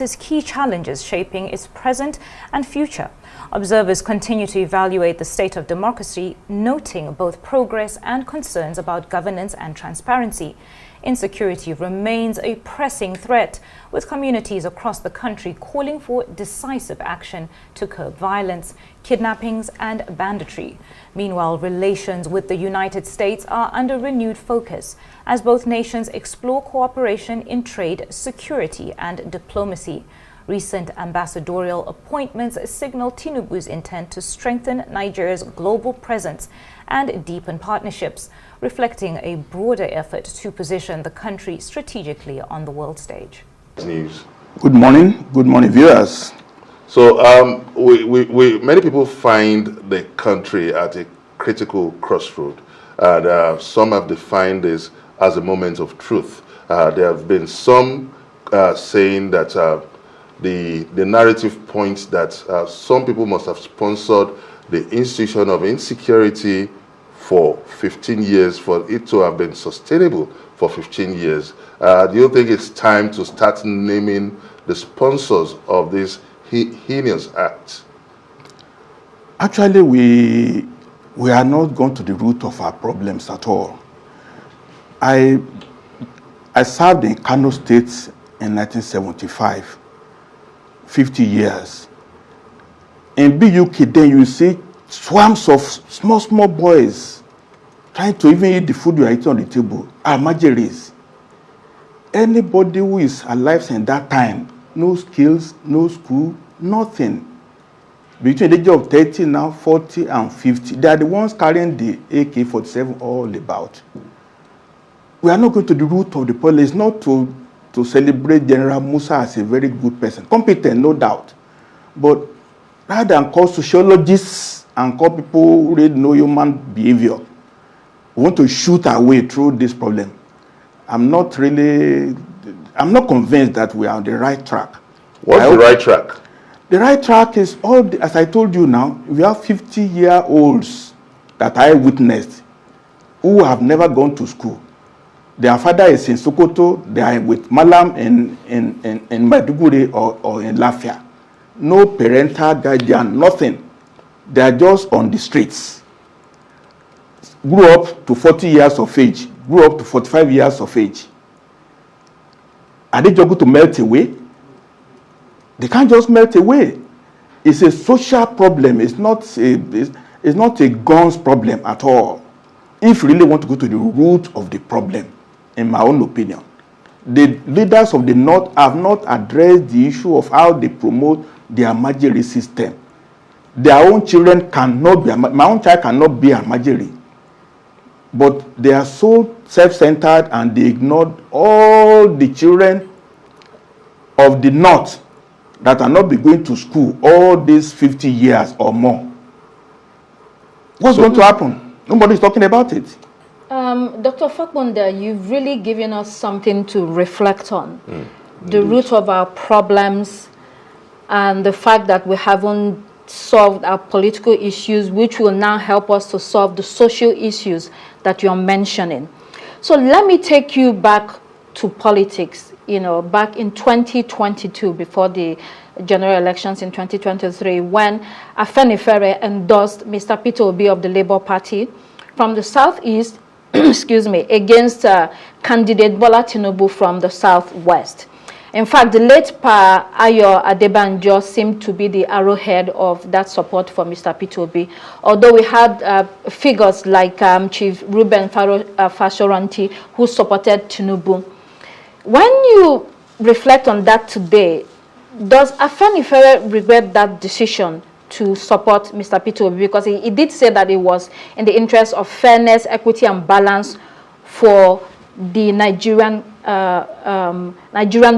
key challenges shaping its present and future. Observers continue to evaluate the state of democracy, noting both progress and concerns about governance and transparency. Insecurity remains a pressing threat, with communities across the country calling for decisive action to curb violence, kidnappings, and banditry. Meanwhile, relations with the United States are under renewed focus as both nations explore cooperation in trade, security, and diplomacy. Recent ambassadorial appointments signal Tinubu's intent to strengthen Nigeria's global presence and deepen partnerships, reflecting a broader effort to position the country strategically on the world stage. News. Good morning, viewers. So many people find the country at a critical crossroad, and some have defined this as a moment of truth. There have been some saying that the narrative points that some people must have sponsored the institution of insecurity for 15 years, for it to have been sustainable for 15 years. Do you think it's time to start naming the sponsors of this heinous act? Actually, we are not going to the root of our problems at all. I served in Kanu State in 1975, 50 years. In BUK, then you see swarms of small boys trying to even eat the food you are eating on the table. Almajiris. Anybody who is alive since that time, no skills, no school, nothing. Between the age of 30 now, 40 and 50, they are the ones carrying the AK-47 all about. We are not going to the root of the problem. It's not to celebrate General Musa as a very good person. Competent, no doubt. But rather than call sociologists and call people who really know human behavior, we want to shoot our way through this problem. I'm not convinced that we are on the right track. What's the right track? The right track is, as I told you now, we have 50-year-olds that I witnessed who have never gone to school. Their father is in Sokoto, they are with Malam in Maiduguri or in Lafia. No parental guardian, nothing. They are just on the streets. Grew up to 40 years of age, grew up to 45 years of age. Are they just going to melt away? They can't just melt away. It's a social problem. It's not a guns problem at all. If you really want to go to the root of the problem, in my own opinion, the leaders of the North have not addressed the issue of how they promote their Almajiri system. Their own children cannot be, my own child cannot be Almajiri. But they are so self-centered and they ignored all the children of the North that are not be going to school all these 50 years or more. What's going to happen? Nobody's talking about it. Dr. Fakbonda, you've really given us something to reflect on. The root of our problems and the fact that we haven't solved our political issues, which will now help us to solve the social issues that you're mentioning. So let me take you back to politics, back in 2022, before the general elections in 2023, when Afenifere endorsed Mr. Peter Obi of the Labour Party from the Southeast, excuse me, against candidate Bola Tinubu from the Southwest. In fact, the late Pa Ayo Adebanjo seemed to be the arrowhead of that support for Mr. Peter Obi, although we had figures like Chief Ruben Fashoranti, who supported Tinubu. When you reflect on that today, does Afenifere regret that decision to support Mr. Peter Obi? Because he did say that it was in the interest of fairness, equity, and balance for the Nigerian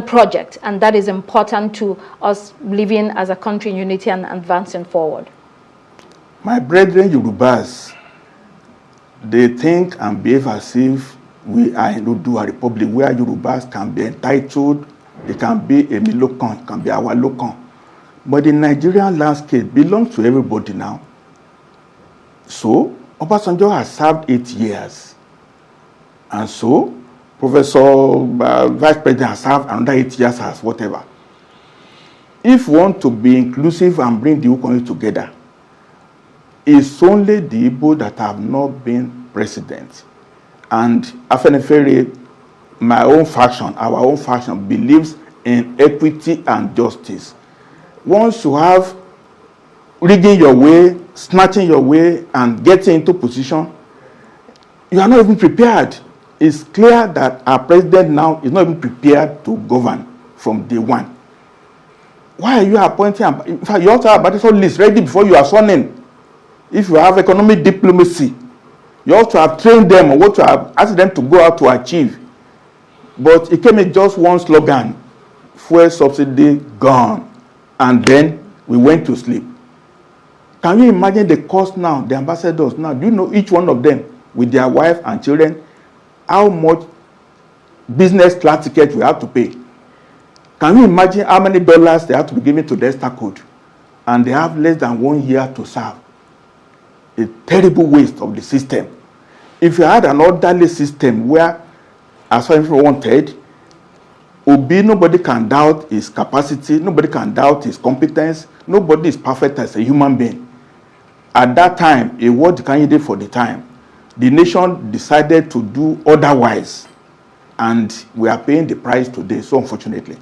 project, and that is important to us living as a country in unity and advancing forward. My brethren Yorubas, they think and behave as if we are in Oduduwa Republic, where Yorubas can be entitled, they can be a Milokan, can be our Lokan. But the Nigerian landscape belongs to everybody now. So, Obasanjo has served 8 years. And so, Professor Vice President has served another 8 years as whatever. if you want to be inclusive and bring the whole country together, it's only the Igbo that have not been president. And Afenifere, my own faction, our own faction, believes in equity and justice. Once you have rigging your way, snatching your way, and getting into position, you are not even prepared. It's clear that our president now is not even prepared to govern from day one. Why are you appointing? In fact, you also have a battle list ready before you are sworn in. If you have economic diplomacy, you also have trained them on what you have asked them to go out to achieve. But it came in just one slogan: fuel subsidy gone. And then we went to sleep. Can you imagine the cost now, the ambassadors now? Do you know each one of them with their wife and children, how much business class ticket we have to pay? Can you imagine how many dollars they have to be given to the extra code? And they have less than 1 year to serve. A terrible waste of the system. If you had an orderly system where, as far as everyone wanted, Obi, nobody can doubt his capacity, nobody can doubt his competence, nobody is perfect as a human being. At that time, a word candidate for the time, the nation decided to do otherwise, and we are paying the price today, so unfortunately.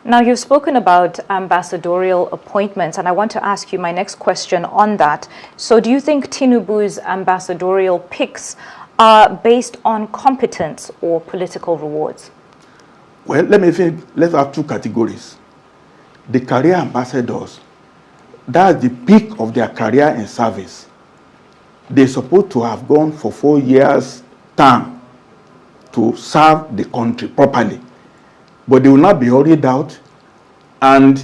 Now, you've spoken about ambassadorial appointments, and I want to ask you my next question on that. So do you think Tinubu's ambassadorial picks are based on competence or political rewards? Well, let's have two categories. The career ambassadors, that's the peak of their career in service. They're supposed to have gone for 4 years term to serve the country properly. But they will not be hurried out. And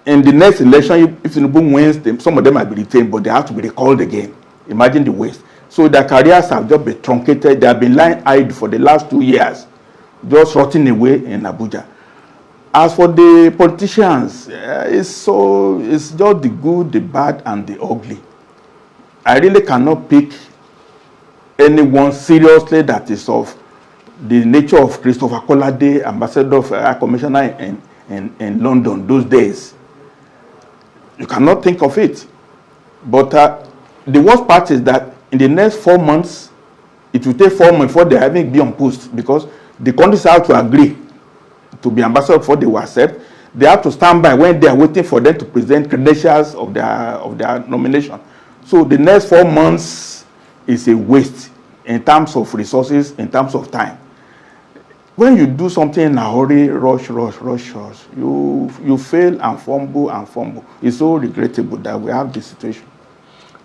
in the next election, if Tinubu wins, some of them might be retained, but they have to be recalled again. Imagine the waste. So their careers have just been truncated. They have been lying idle for the last 2 years, just rotting away in Abuja. As for the politicians, it's just the good, the bad, and the ugly. I really cannot pick anyone seriously that is of the nature of Christopher Kolade, ambassador of commissioner in London those days. You cannot think of it. But the worst part is that in the next 4 months, it will take 4 months before they even be on post, because the countries have to agree to be ambassador before they will accept. They have to stand by when they are waiting for them to present credentials of their nomination. So the next 4 months is a waste in terms of resources, in terms of time. When you do something in a hurry, rush, you fail and fumble. It's so regrettable that we have this situation.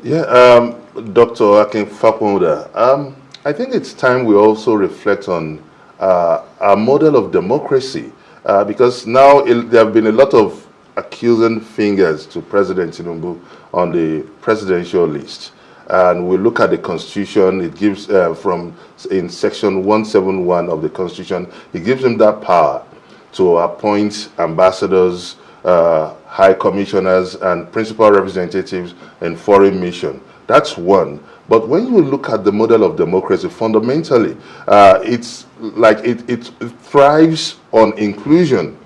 Yeah, Dr. Akin Fakumuda, I think it's time we also reflect on our model of democracy, because now there have been a lot of accusing fingers to President Tinubu on the presidential list. And we look at the Constitution, it gives, in section 171 of the Constitution, it gives him that power to appoint ambassadors, high commissioners, and principal representatives in foreign mission. That's one. But when you look at the model of democracy, fundamentally, it's like it thrives on inclusion.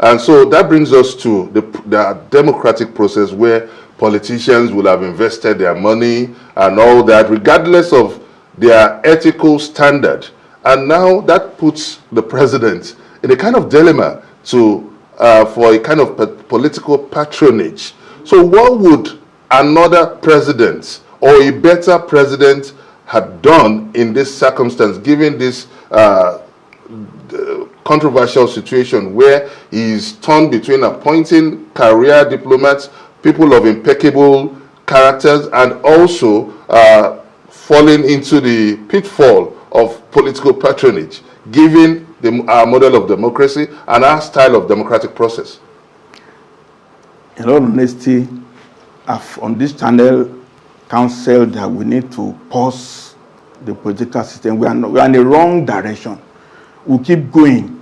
And so that brings us to the democratic process where politicians will have invested their money and all that, regardless of their ethical standard. And now that puts the president in a kind of dilemma for a kind of political patronage. So what would another president or a better president had done in this circumstance, given this controversial situation where he's torn between appointing career diplomats, people of impeccable characters, and also falling into the pitfall of political patronage, given our model of democracy and our style of democratic process? In all honesty, I've on this channel counseled that we need to pause the political system. We are in the wrong direction. We'll keep going.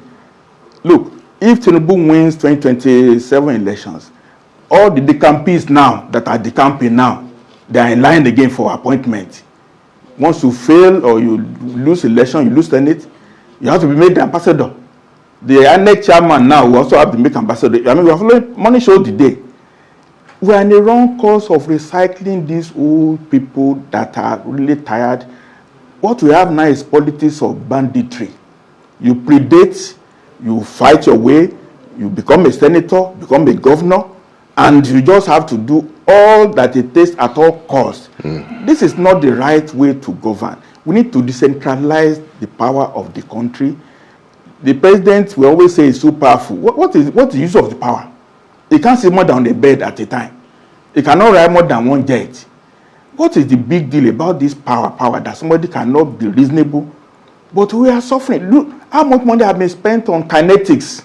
Look, if Tinubu wins 2027 elections, all the decampees now that are decamping now, they are in line again for appointment. Once you fail or you lose election, you lose Senate, you have to be made the ambassador. The INEC chairman now will also have to make ambassador. I mean, we are following money show the day. We are in the wrong course of recycling these old people that are really tired. What we have now is politics of banditry. You predate, you fight your way, you become a senator, become a governor, and you just have to do all that it takes at all costs. This is not the right way to govern. We need to decentralize the power of the country. The president, we always say, is so powerful. What is the use of the power? He can't sit more than on a bed at a time. He cannot ride more than one jet. What is the big deal about this power that somebody cannot be reasonable? But we are suffering. Look, how much money has been spent on kinetics?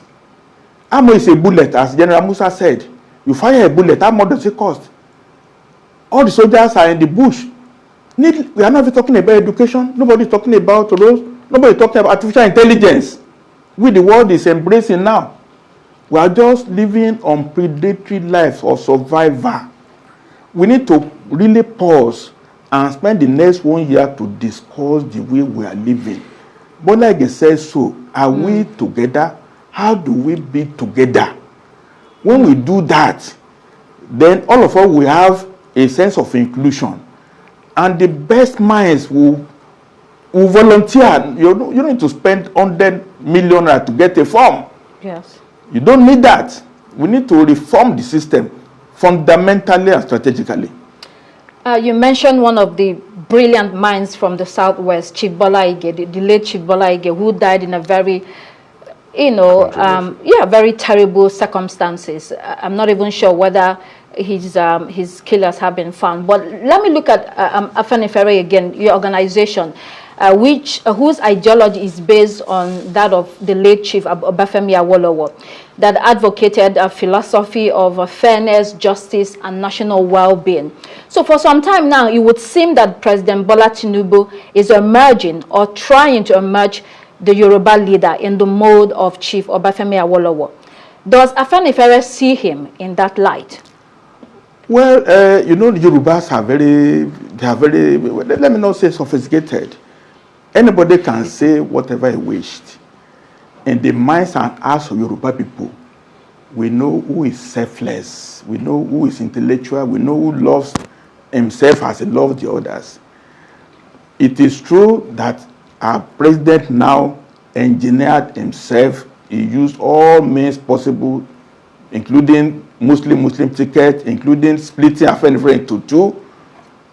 How much is a bullet, as General Musa said? You fire a bullet, how much does it cost? All the soldiers are in the bush. We are not even talking about education. Nobody is talking about roads. Nobody is talking about artificial intelligence, which the world is embracing now. We are just living on predatory lives of survivor. We need to really pause and spend the next 1 year to discuss the way we are living. But like I said, so are we together? How do we be together? When we do that, then all of us will have a sense of inclusion. And the best minds will volunteer. You don't need to spend 100 million to get a form. Yes. You don't need that. We need to reform the system fundamentally and strategically. You mentioned one of the brilliant minds from the Southwest, Chief Bola Ige, the late Chief Bola Ige, who died in a very, very terrible circumstances. I'm not even sure whether his killers have been found. But let me look at Afenifere again, your organization, whose ideology is based on that of the late Chief Obafemi Awolowo, that advocated a philosophy of fairness, justice, and national well-being. So for some time now, it would seem that President Bola Tinubu is emerging or trying to emerge the Yoruba leader in the mode of Chief Obafemi Awolowo. Does Afenifere see him in that light? Well, the Yorubas are very, let me not say sophisticated. Anybody can say whatever he wished. In the minds and hearts of Yoruba people, we know who is selfless, we know who is intellectual, we know who loves himself as he loves the others. It is true that our president now engineered himself. He used all means possible, including Muslim ticket, including splitting Afenifere into two.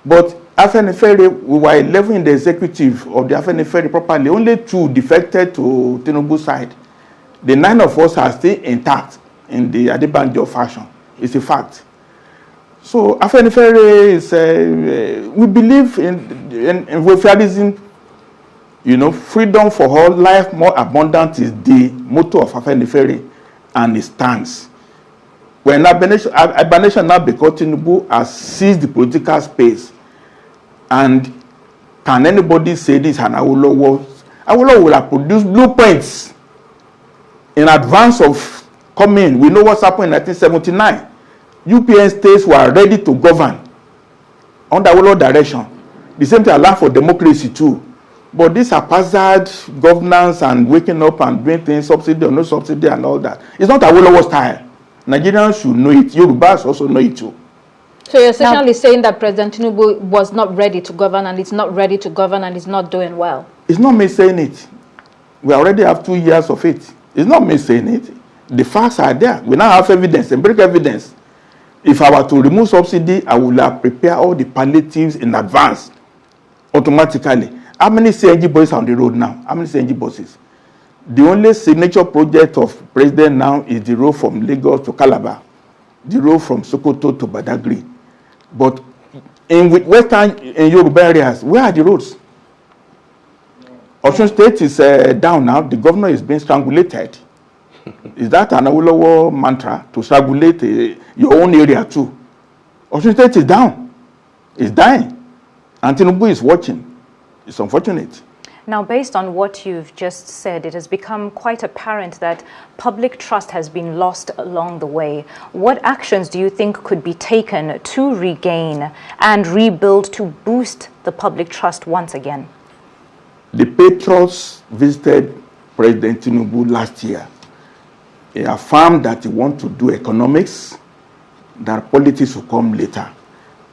But Afenifere, we were 11 in the executive of the Afenifere properly. Only 2 defected to Tinubu's side. The 9 of us are still intact in the Adebanjo fashion. It's a fact. So Afenifere is, we believe in welfareism. Freedom for all, life more abundant is the motto of Afenifere and it stands. When Abanation now because Tinubu has seized the political space, and can anybody say this? And Awolowo will have produced blueprints in advance of coming. We know what's happened in 1979. UPN states were ready to govern under Awolowo direction. The same thing allowed for democracy too. But this haphazard governance and waking up and doing things, subsidy or no subsidy and all that, it's not Awolowo style. Nigerians should know it. Yorubas also know it too. So you're essentially saying that President Tinubu was not ready to govern and is not ready to govern and is not doing well. It's not me saying it. We already have 2 years of it. It's not me saying it. The facts are there. We now have evidence, empirical evidence. If I were to remove subsidy, I would have prepared all the palliatives in advance, automatically. How many CNG buses are on the road now? How many CNG buses? The only signature project of President now is the road from Lagos to Calabar, the road from Sokoto to Badagry. But in Yoruba areas, where are the roads? Osun State is down now. The governor is being strangulated. Is that an Awolowo mantra to strangulate your own area too? Osun State is down. It's dying. And Tinubu is watching. It's unfortunate. Now, based on what you've just said, it has become quite apparent that public trust has been lost along the way. What actions do you think could be taken to regain and rebuild to boost the public trust once again? The patriots visited President Tinubu last year. He affirmed that he wants to do economics, that politics will come later.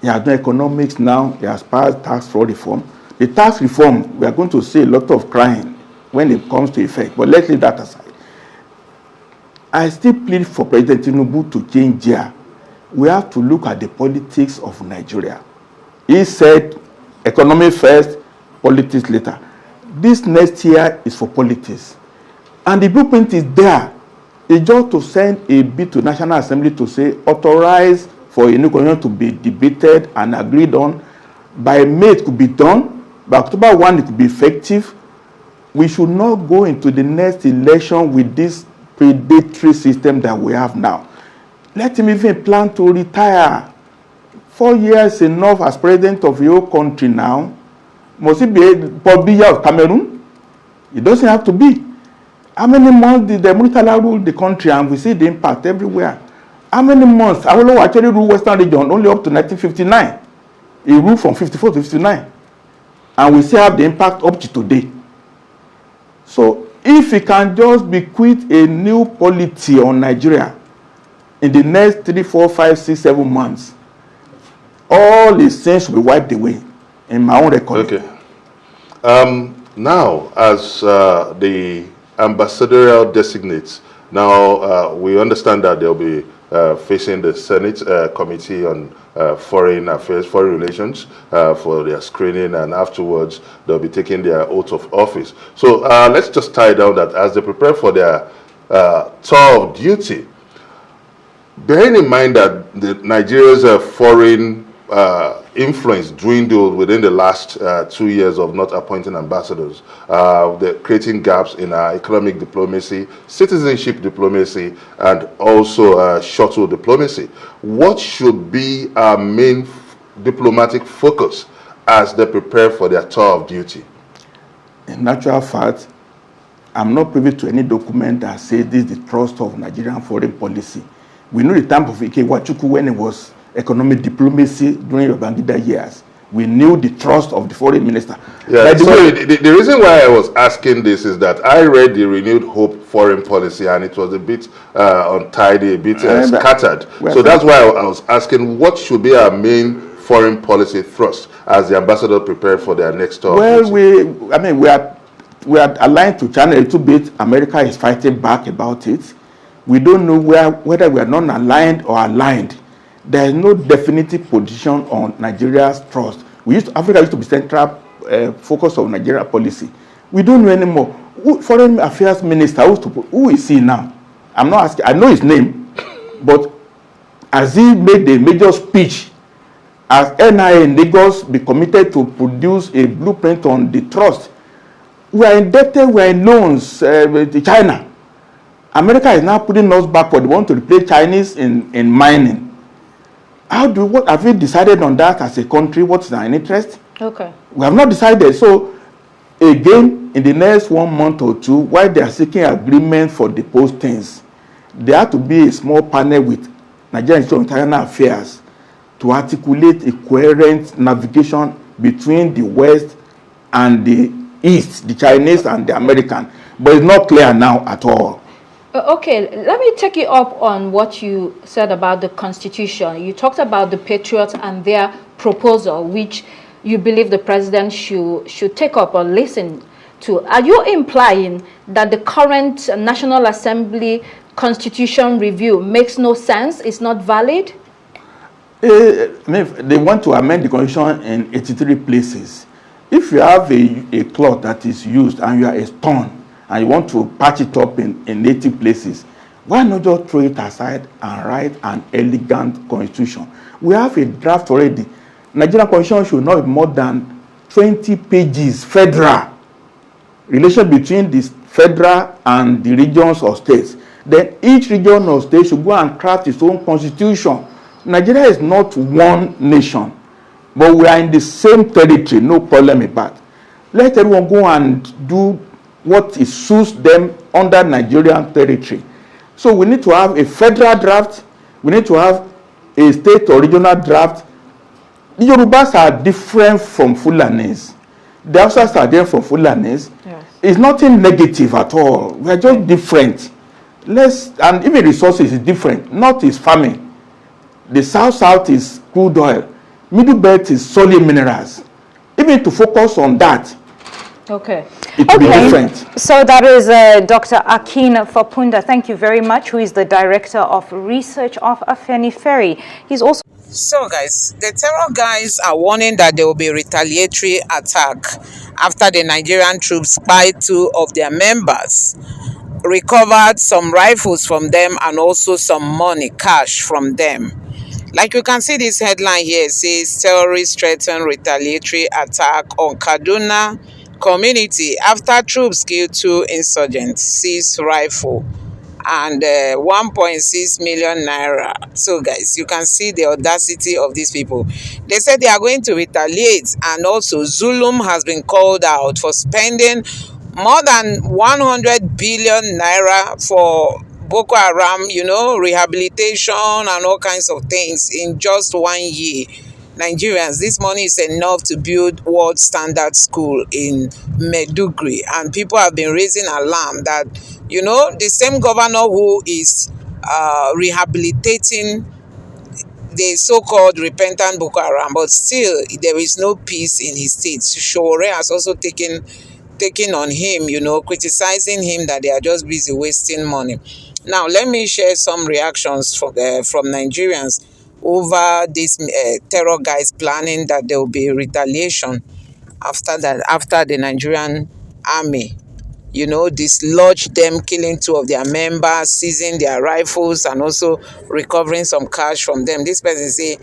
He has done economics now, he has passed tax fraud reform. The tax reform, we are going to see a lot of crying when it comes to effect, but let's leave that aside. I still plead for President Tinubu to change gear. We have to look at the politics of Nigeria. He said, economy first, politics later. This next year is for politics. And the blueprint is there. It's just to send a bill to National Assembly to say, authorize for a new constitution to be debated and agreed on. By May, it could be done. By October 1, it could be effective. We should not go into the next election with this predatory system that we have now. Let him even plan to retire. 4 years enough as president of your country now. Must he be Paul Biya of Cameroon? It doesn't have to be. How many months did the Muritala rule the country, and we see the impact everywhere? How many months? Awolowo actually ruled Western region only up to 1959. He ruled from 54 to 59. And we still have the impact up to today. So if he can just bequeath a new polity on Nigeria in the next 3, 4, 5, 6, 7 months, all his sins will be wiped away, in my own record. Okay. Now, as the ambassadorial designates, now we understand that they'll be facing the Senate Committee on Foreign Affairs, Foreign Relations for their screening, and afterwards they'll be taking their oath of office. So let's just tie down that as they prepare for their tour of duty, bearing in mind that Nigeria's foreign influence dwindled within the last 2 years of not appointing ambassadors, they're creating gaps in our economic diplomacy, citizenship diplomacy, and also shuttle diplomacy. What should be our main diplomatic focus as they prepare for their tour of duty? In actual fact, I'm not privy to any document that says this is the thrust of Nigerian foreign policy. We know the time of Ike Wachuku when it was economic diplomacy during the Babangida years. We knew the trust of the foreign minister. Yeah, the reason why I was asking this is that I read the Renewed Hope foreign policy, and it was a bit untidy, a bit scattered. So that's why I was asking, what should be our main foreign policy thrust as the ambassador prepare for their next tour? Well, we are aligned to China a little bit. America is fighting back about it. We don't know whether we are non-aligned or aligned. There is no definitive position on Nigeria's trust. Africa used to be central focus of Nigeria policy. We don't know anymore. Foreign Affairs Minister, who is he now? I'm not asking. I know his name, but has he made a major speech? As NIA in Lagos be committed to produce a blueprint on the trust? We are indebted. We are in loans to China. America is now putting us backward. They want to replace Chinese in mining. What have we decided on that as a country? What's our interest? Okay. We have not decided. So, again, in the next 1 month or two, while they are seeking agreement for the postings, there have to be a small panel with Nigerian Institute of International Affairs to articulate a coherent navigation between the West and the East, the Chinese and the American. But it's not clear now at all. Okay, let me take you up on what you said about the Constitution. You talked about the Patriots and their proposal, which you believe the president should take up or listen to. Are you implying that the current National Assembly Constitution review makes no sense, it's not valid? They want to amend the Constitution in 83 places. If you have a cloth that is used and you are a stone, and you want to patch it up in native places, why not just throw it aside and write an elegant constitution? We have a draft already. Nigerian constitution should not be more than 20 pages, federal. Relation between the federal and the regions or states. Then each region or state should go and craft its own constitution. Nigeria is not one nation, but we are in the same territory, no problem about it. Let everyone go and do what it suits them under Nigerian territory. So we need to have a federal draft. We need to have a state or regional draft. The Yorubas are different from Fulanis. The Hausas are different from Fulanis. Yes. It's nothing negative at all. We are just different. And even resources is different. North is farming. The south is crude oil. Middle belt is solid minerals. Even to focus on that, Okay. it will be different. So that is Dr. Akin Fapunda. Thank you very much, who is the Director of Research of Afenifere. He's also... So guys, the terror guys are warning that there will be retaliatory attack after the Nigerian troops spied 2 of their members, recovered some rifles from them and also some money, cash from them. Like you can see, this headline here says terrorists threaten retaliatory attack on Kaduna community after troops kill 2 insurgents, seize rifle and 1.6 million naira. So guys, you can see the audacity of these people. They said they are going to retaliate, and also Zulum has been called out for spending more than 100 billion naira for Boko Haram, rehabilitation and all kinds of things in just 1 year. Nigerians, this money is enough to build world standard school in Maiduguri, and people have been raising alarm that the same governor who is rehabilitating the so-called repentant Boko Haram, but still there is no peace in his state. Showore has also taken on him, criticizing him that they are just busy wasting money. Now, let me share some reactions from Nigerians over this terror guys planning that there will be retaliation after the Nigerian army, dislodged them, killing 2 of their members, seizing their rifles, and also recovering some cash from them. This person say,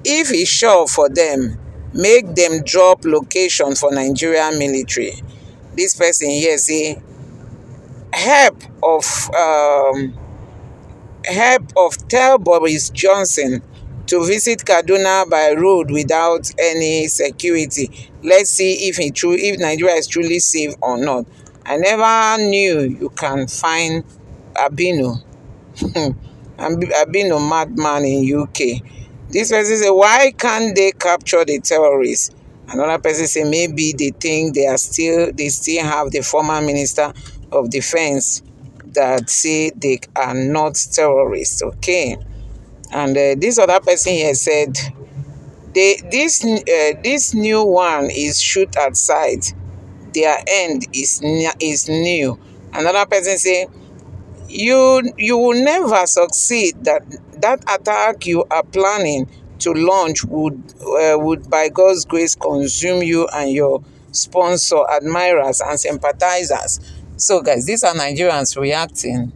if it's sure for them, make them drop location for Nigerian military. This person here say, help of tell Boris Johnson to visit Kaduna by road without any security. Let's see if Nigeria is truly safe or not. I never knew you can find Abino, Abino madman in UK. This person say, why can't they capture the terrorists? Another person say, maybe they think they still have the former Minister of Defense that say they are not terrorists. Okay. And this other person here said, this new one is shoot at sight. Their end is new. Another person say, you will never succeed. That attack you are planning to launch would by God's grace consume you and your sponsor, admirers and sympathizers. So guys, these are Nigerians reacting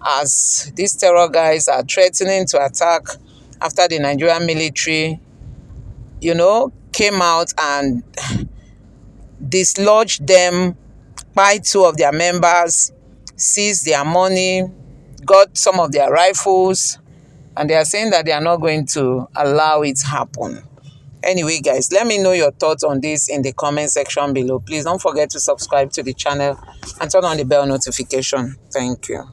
as these terror guys are threatening to attack after the Nigerian military, came out and dislodged them, by 2 of their members, seized their money, got some of their rifles, and they are saying that they are not going to allow it happen. Anyway, guys, let me know your thoughts on this in the comment section below. Please don't forget to subscribe to the channel and turn on the bell notification. Thank you.